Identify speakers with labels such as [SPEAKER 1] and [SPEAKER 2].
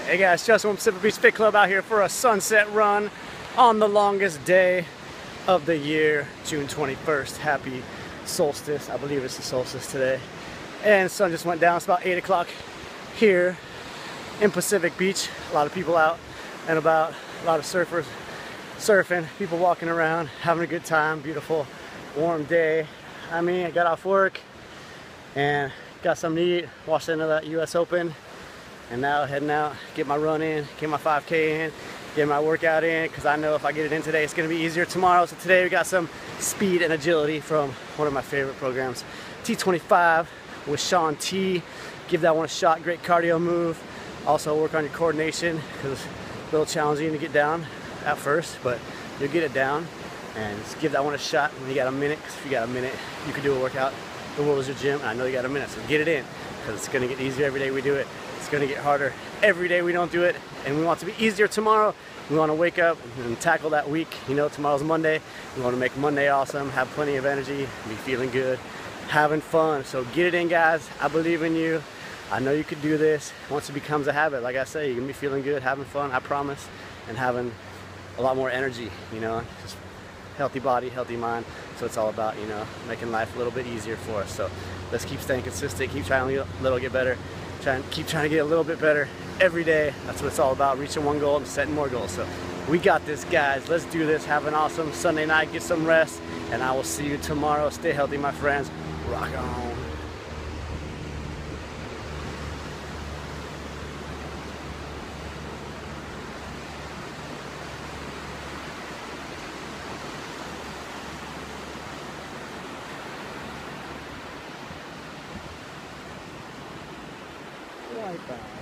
[SPEAKER 1] Hey guys, Justin from Pacific Beach Fit Club out here for a sunset run on the longest day of the year, June 21st. Happy solstice. I believe it's the solstice today. And the sun just went down. It's about 8 o'clock here in Pacific Beach. A lot of people out and about, a lot of surfers surfing, people walking around, having a good time. Beautiful, warm day. I mean, I got off work and got something to eat, watched into that US Open. And now heading out, get my run in, get my 5K in, get my workout in, because I know if I get it in today, it's going to be easier tomorrow. So today we got some speed and agility from one of my favorite programs, T25 with Shaun T. Give that one a shot, great cardio move. Also work on your coordination, because it's a little challenging to get down at first, but you'll get it down. And just give that one a shot when you got a minute, because if you got a minute, you can do a workout. The world is your gym, and I know you got a minute, so get it in, because it's going to get easier every day we do it. It's going to get harder every day we don't do it, and we want it to be easier tomorrow. We want to wake up and tackle that week. You know, tomorrow's Monday. We want to make Monday awesome, have plenty of energy, be feeling good, having fun. So get it in, guys. I believe in you. I know you could do this. Once it becomes a habit, like I say, you're going to be feeling good, having fun, I promise, and having a lot more energy, you know, just healthy body, healthy mind. So it's all about, you know, making life a little bit easier for us. So let's keep staying consistent, keep trying to get better. Keep trying to get a little bit better every day. That's what it's all about, reaching one goal and setting more goals. So we got this, guys. Let's do this. Have an awesome Sunday night. Get some rest, and I will see you tomorrow. Stay healthy, my friends. Rock on. Like that.